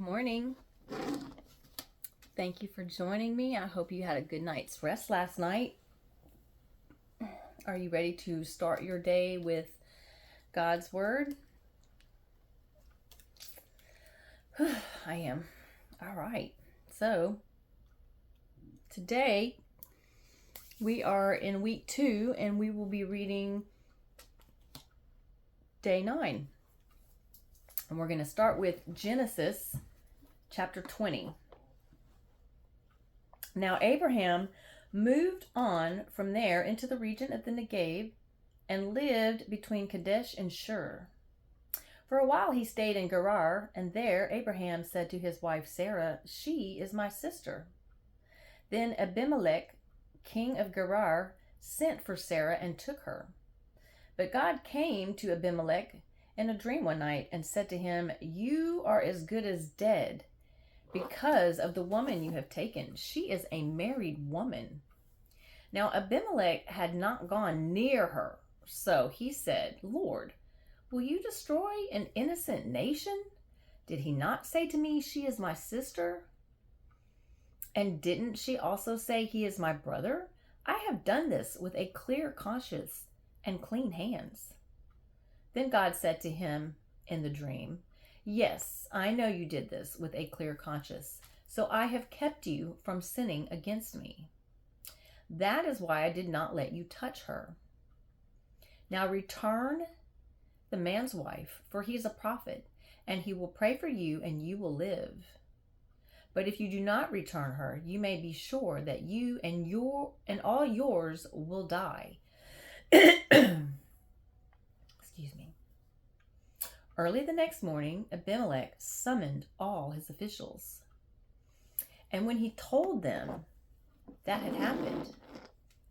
Good morning. Thank you for joining me. I hope you had a good night's rest last night. Are you ready to start your day with God's Word? I am. All right. So, today we are in week 2 and we will be reading day 9. And we're going to start with Genesis chapter 20. Now Abraham moved on from there into the region of the Negev and lived between Kadesh and Shur. For a while he stayed in Gerar, and there Abraham said to his wife Sarah, "She is my sister." Then Abimelech, king of Gerar, sent for Sarah and took her. But God came to Abimelech in a dream one night and said to him, "You are as good as dead because of the woman you have taken. She is a married woman." Now Abimelech had not gone near her, so he said, "Lord, will you destroy an innocent nation? Did he not say to me, 'She is my sister'? And didn't she also say, 'He is my brother'? I have done this with a clear conscience and clean hands." Then God said to him in the dream, "Yes, I know you did this with a clear conscience, so I have kept you from sinning against me. That is why I did not let you touch her. Now return the man's wife, for he is a prophet, and he will pray for you and you will live. But if you do not return her, you may be sure that you and all yours will die." Excuse me. Early the next morning, Abimelech summoned all his officials. And when he told them that had happened,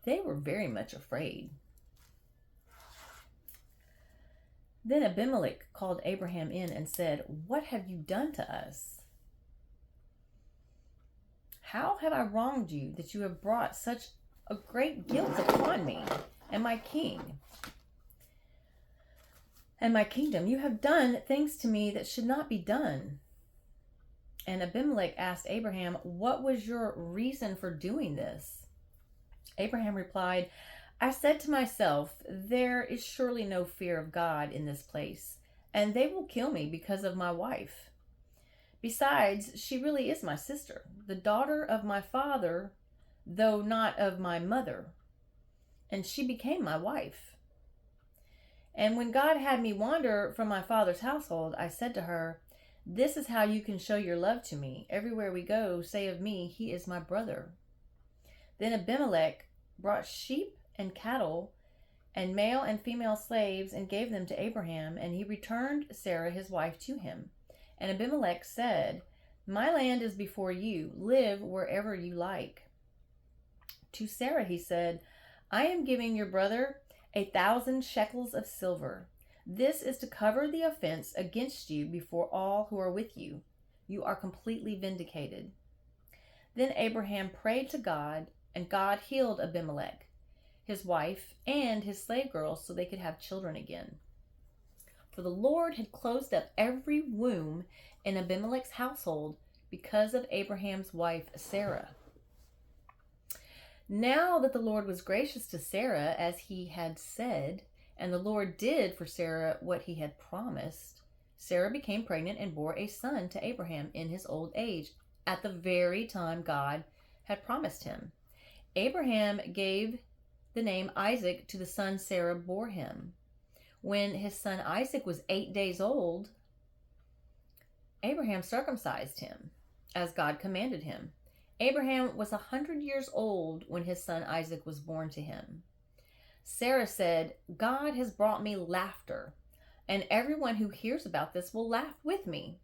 they were very much afraid. Then Abimelech called Abraham in and said, "What have you done to us? How have I wronged you that you have brought such a great guilt upon me and my king and my kingdom? You have done things to me that should not be done." And Abimelech asked Abraham, "What was your reason for doing this?" Abraham replied, "I said to myself, there is surely no fear of God in this place, and they will kill me because of my wife. Besides, she really is my sister, the daughter of my father, though not of my mother, and she became my wife. And when God had me wander from my father's household, I said to her, 'This is how you can show your love to me. Everywhere we go, say of me, he is my brother.' Then Abimelech brought sheep and cattle and male and female slaves and gave them to Abraham, and he returned Sarah his wife to him. And Abimelech said, 'My land is before you. Live wherever you like.' To Sarah he said, 'I am giving your brother 1,000 shekels of silver. This is to cover the offense against you before all who are with you. You are completely vindicated.' Then Abraham prayed to God, and God healed Abimelech, his wife, and his slave girls so they could have children again. For the Lord had closed up every womb in Abimelech's household because of Abraham's wife Sarah. Now that the Lord was gracious to Sarah as he had said, and the Lord did for Sarah what he had promised, Sarah became pregnant and bore a son to Abraham in his old age, at the very time God had promised him. Abraham gave the name Isaac to the son Sarah bore him. When his son Isaac was 8 days old, Abraham circumcised him, as God commanded him. Abraham was 100 years old when his son Isaac was born to him. Sarah said, "God has brought me laughter, and everyone who hears about this will laugh with me."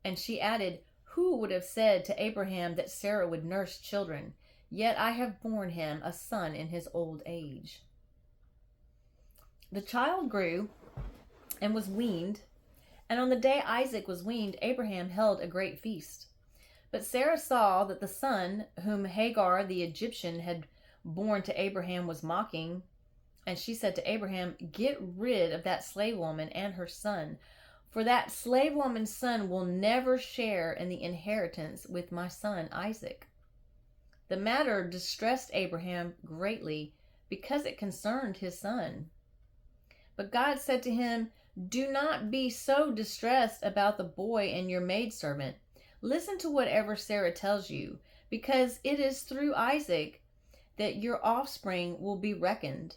And she added, "Who would have said to Abraham that Sarah would nurse children? Yet I have borne him a son in his old age." The child grew and was weaned, and on the day Isaac was weaned, Abraham held a great feast. But Sarah saw that the son whom Hagar the Egyptian had born to Abraham was mocking, and she said to Abraham, "Get rid of that slave woman and her son, For that slave woman's son will never share in the inheritance with my son Isaac." The matter distressed Abraham greatly because it concerned his son. But God said to him, "Do not be so distressed about the boy and your maidservant. Listen to whatever Sarah tells you, because it is through Isaac that your offspring will be reckoned.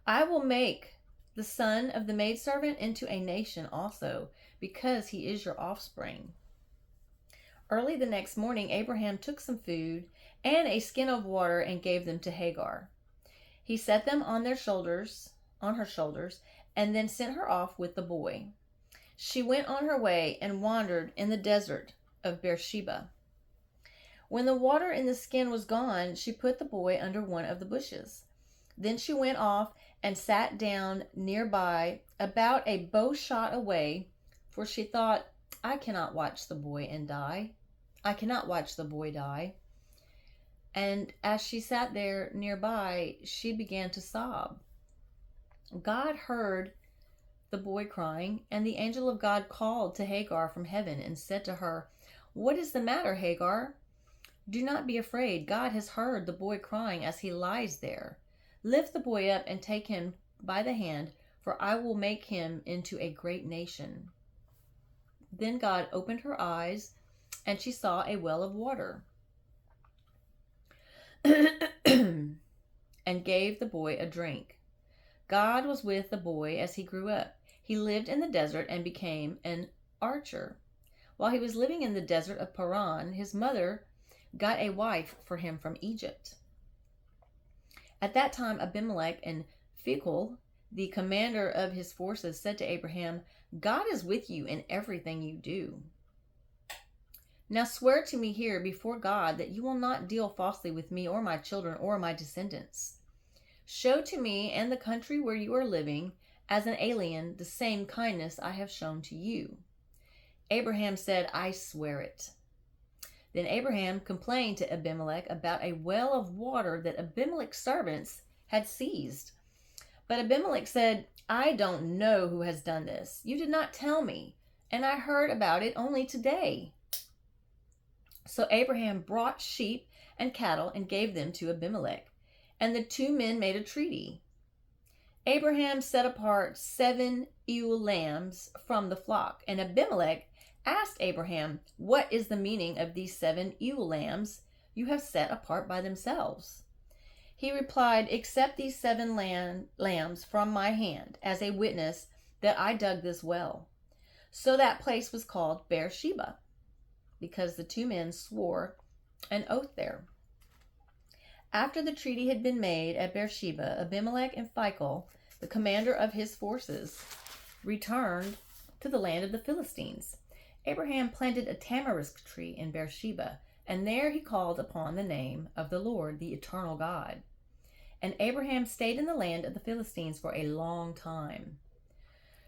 I will make the son of the maidservant into a nation also, because he is your offspring." Early the next morning, Abraham took some food and a skin of water and gave them to Hagar. He set them on her shoulders, and then sent her off with the boy. She went on her way and wandered in the desert of Beersheba. When the water in the skin was gone, she put the boy under one of the bushes. Then she went off and sat down nearby, about a bow shot away, for she thought, I cannot watch the boy die. And as she sat there nearby, she began to sob. God heard the boy crying, and the angel of God called to Hagar from heaven and said to her, "What is the matter, Hagar? Do not be afraid. God has heard the boy crying as he lies there. Lift the boy up and take him by the hand, for I will make him into a great nation." Then God opened her eyes, and she saw a well of water and gave the boy a drink. God was with the boy as he grew up. He lived in the desert and became an archer. While he was living in the desert of Paran, his mother got a wife for him from Egypt. At that time, Abimelech and Phicol, the commander of his forces, said to Abraham, "God is with you in everything you do. Now swear to me here before God that you will not deal falsely with me or my children or my descendants. Show to me and the country where you are living as an alien the same kindness I have shown to you." Abraham said, "I swear it." Then Abraham complained to Abimelech about a well of water that Abimelech's servants had seized. But Abimelech said, "I don't know who has done this. You did not tell me, and I heard about it only today." So Abraham brought sheep and cattle and gave them to Abimelech, and the two men made a treaty. Abraham set apart 7 ewe lambs from the flock, and Abimelech asked Abraham, "What is the meaning of these 7 ewe lambs you have set apart by themselves?" He replied, "Accept these 7 lambs from my hand as a witness that I dug this well." So that place was called Beersheba, because the two men swore an oath there. After the treaty had been made at Beersheba, Abimelech and Phicol, the commander of his forces, returned to the land of the Philistines. Abraham planted a tamarisk tree in Beersheba, and there he called upon the name of the Lord, the eternal God. And Abraham stayed in the land of the Philistines for a long time.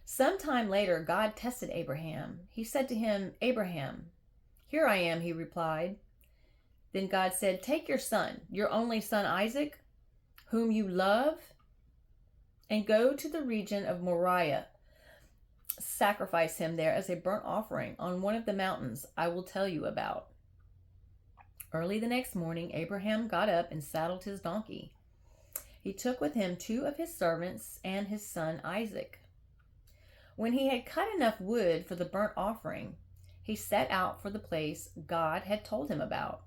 Some time later, God tested Abraham. He said to him, "Abraham." "Here I am," he replied. Then God said, "Take your son, your only son Isaac, whom you love, and go to the region of Moriah. Sacrifice him there as a burnt offering on one of the mountains I will tell you about." Early the next morning, Abraham got up and saddled his donkey. He took with him 2 of his servants and his son Isaac. When he had cut enough wood for the burnt offering, he set out for the place God had told him about.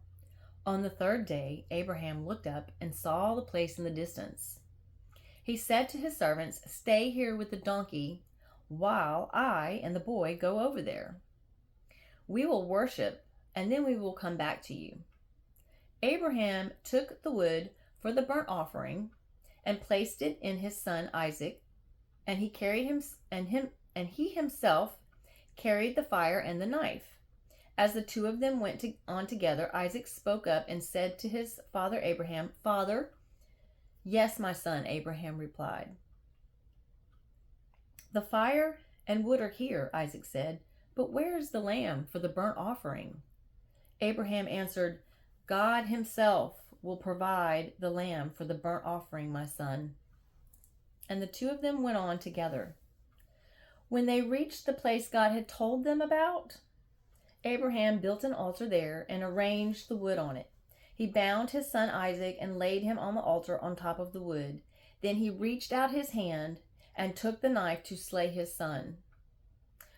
On the 3rd day, Abraham looked up and saw the place in the distance. He said to his servants, "Stay here with the donkey while I and the boy go over there. We will worship, and then we will come back to you." Abraham took the wood for the burnt offering and placed it in his son Isaac, and he himself carried the fire and the knife. As the 2 of them went on together, Isaac spoke up and said to his father Abraham, "Father." "Yes, my son," Abraham replied. "The fire and wood are here," Isaac said, "but where is the lamb for the burnt offering?" Abraham answered, "God himself will provide the lamb for the burnt offering, my son." And the 2 of them went on together. When they reached the place God had told them about, Abraham built an altar there and arranged the wood on it. He bound his son Isaac and laid him on the altar on top of the wood. Then he reached out his hand and took the knife to slay his son.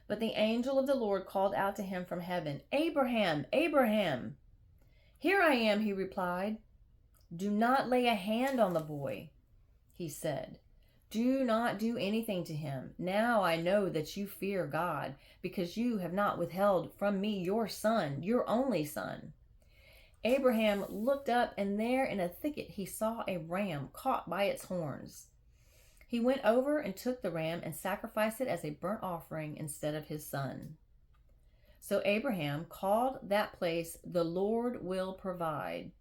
But the angel of the Lord called out to him from heaven, "Abraham, Abraham!" "Here I am," he replied. "Do not lay a hand on the boy," he said. "Do not do anything to him. Now I know that you fear God, because you have not withheld from me your son, your only son." Abraham looked up, and there in a thicket he saw a ram caught by its horns. He went over and took the ram and sacrificed it as a burnt offering instead of his son. So Abraham called that place, "The Lord will provide."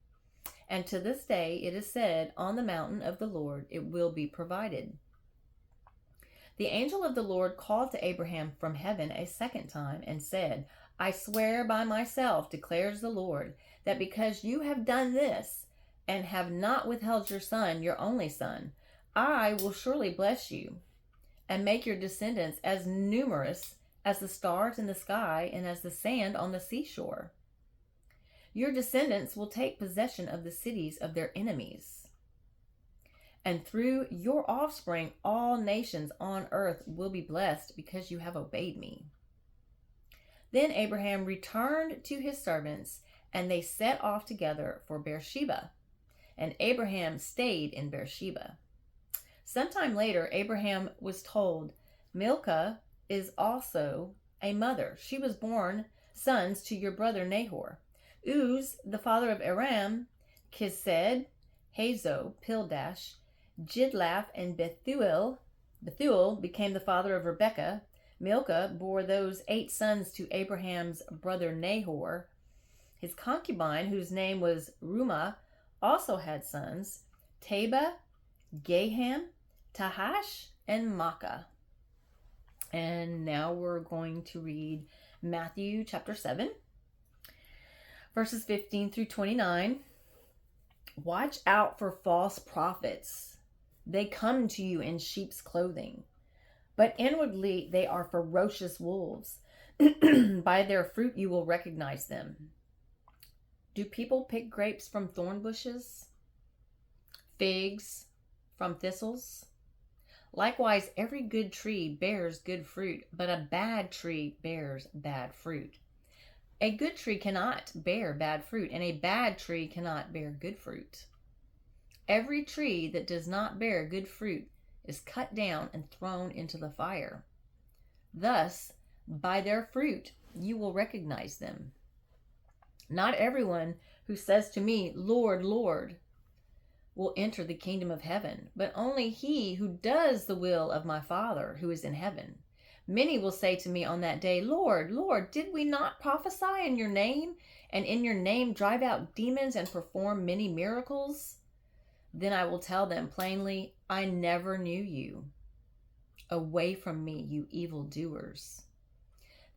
And to this day it is said, "On the mountain of the Lord it will be provided." The angel of the Lord called to Abraham from heaven a second time and said, "I swear by myself, declares the Lord, that because you have done this and have not withheld your son, your only son, I will surely bless you and make your descendants as numerous as the stars in the sky and as the sand on the seashore. Your descendants will take possession of the cities of their enemies. And through your offspring, all nations on earth will be blessed because you have obeyed me." Then Abraham returned to his servants, and they set off together for Beersheba. And Abraham stayed in Beersheba. Sometime later, Abraham was told, "Milcah is also a mother. She was born sons to your brother Nahor. Uz, the father of Aram, Kised, Hazo, Pildash, Jidlaph, and Bethuel. Bethuel became the father of Rebekah. Milcah bore those 8 sons to Abraham's brother Nahor. His concubine, whose name was Rumah, also had sons, Taba, Gaham, Tahash, and Makkah." And now we're going to read Matthew chapter 7, verses 15 through 29. "Watch out for false prophets. They come to you in sheep's clothing, but inwardly they are ferocious wolves. By their fruit you will recognize them. Do people pick grapes from thorn bushes? Figs from thistles? Likewise, every good tree bears good fruit, but a bad tree bears bad fruit. A good tree cannot bear bad fruit, and a bad tree cannot bear good fruit. Every tree that does not bear good fruit is cut down and thrown into the fire. Thus, by their fruit you will recognize them. Not everyone who says to me, 'Lord, Lord,' will enter the kingdom of heaven, but only he who does the will of my Father who is in heaven. Many will say to me on that day, 'Lord, Lord, did we not prophesy in your name, and in your name drive out demons and perform many miracles?' Then I will tell them plainly, 'I never knew you. Away from me, you evildoers.'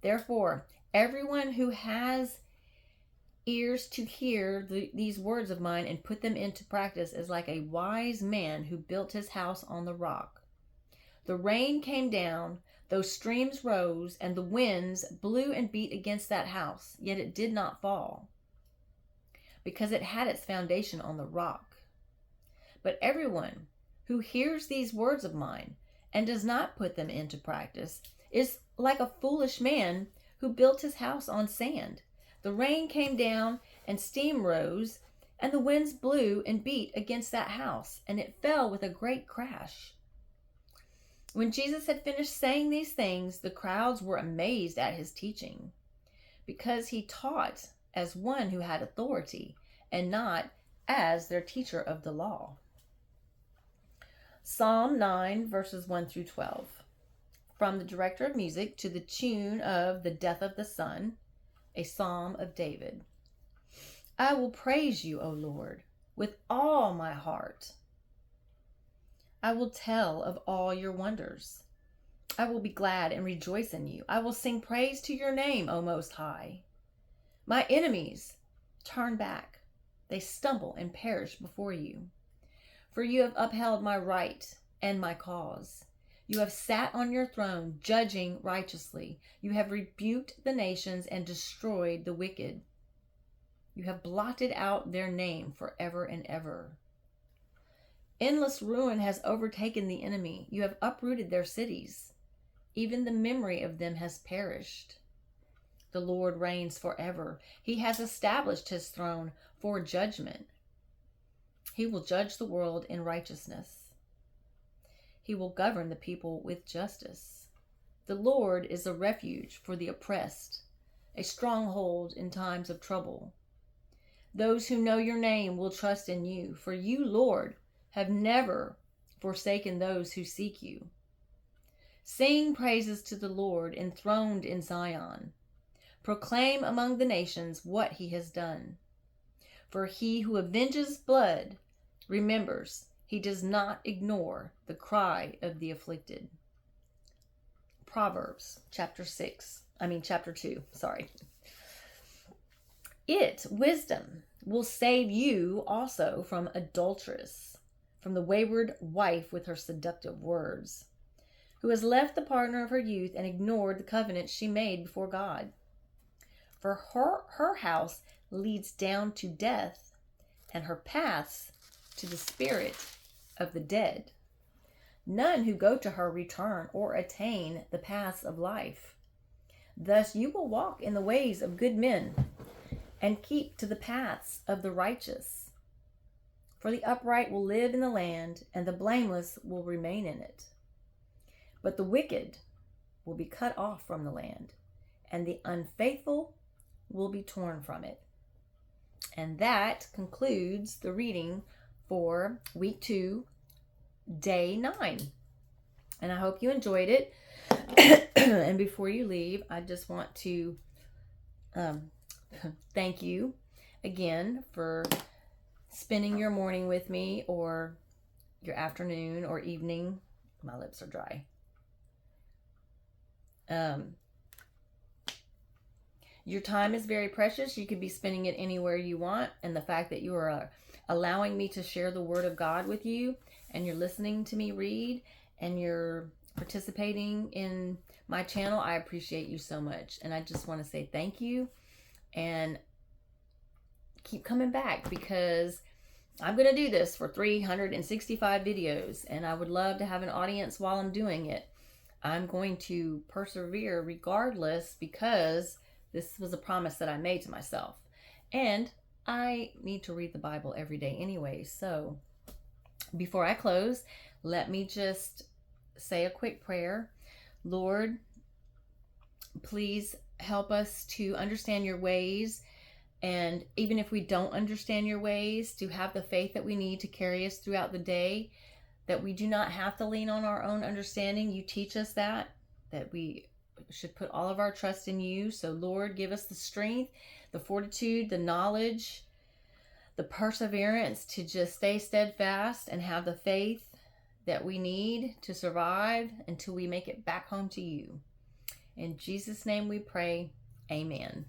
Therefore, everyone who has ears to hear these words of mine and put them into practice is like a wise man who built his house on the rock. The rain came down, those streams rose, and the winds blew and beat against that house, yet it did not fall, because it had its foundation on the rock. But everyone who hears these words of mine and does not put them into practice is like a foolish man who built his house on sand. The rain came down and steam rose, and the winds blew and beat against that house, and it fell with a great crash." When Jesus had finished saying these things, the crowds were amazed at his teaching, because he taught as one who had authority and not as their teacher of the law. Psalm 9, verses 1 through 12. From the director of music, to the tune of "The Death of the Son," a psalm of David. "I will praise you, O Lord, with all my heart. I will tell of all your wonders. I will be glad and rejoice in you. I will sing praise to your name, O Most High. My enemies turn back. They stumble and perish before you. For you have upheld my right and my cause. You have sat on your throne, judging righteously. You have rebuked the nations and destroyed the wicked. You have blotted out their name forever and ever. Endless ruin has overtaken the enemy. You have uprooted their cities. Even the memory of them has perished. The Lord reigns forever. He has established his throne for judgment. He will judge the world in righteousness. He will govern the people with justice. The Lord is a refuge for the oppressed, a stronghold in times of trouble. Those who know your name will trust in you, for you, Lord, have never forsaken those who seek you. Sing praises to the Lord enthroned in Zion. Proclaim among the nations what he has done. For he who avenges blood remembers. He does not ignore the cry of the afflicted. Proverbs chapter 2, sorry. Wisdom, will save you also from adulteress, from the wayward wife with her seductive words, who has left the partner of her youth and ignored the covenant she made before God. For her house leads down to death, and her paths to the spirit of the dead. None who go to her return or attain the paths of life. Thus you will walk in the ways of good men and keep to the paths of the righteous. For the upright will live in the land, and the blameless will remain in it. But the wicked will be cut off from the land, and the unfaithful will be torn from it. And that concludes the reading for week 2, day 9. And I hope you enjoyed it. And before you leave, I just want to thank you again for spending your morning with me, or your afternoon or evening. My lips are dry. Your time is very precious. You could be spending it anywhere you want. And the fact that you are allowing me to share the Word of God with you, and you're listening to me read, and you're participating in my channel, I appreciate you so much. And I just want to say thank you, and keep coming back, because I'm going to do this for 365 videos, and I would love to have an audience while I'm doing it. I'm going to persevere regardless, because this was a promise that I made to myself. And I need to read the Bible every day anyway. So before I close, let me just say a quick prayer. Lord, please help us to understand your ways. And even if we don't understand your ways, to have the faith that we need to carry us throughout the day, that we do not have to lean on our own understanding. You teach us that we should put all of our trust in you. So Lord, give us the strength, the fortitude, the knowledge, the perseverance to just stay steadfast and have the faith that we need to survive until we make it back home to you. In Jesus' name we pray. Amen.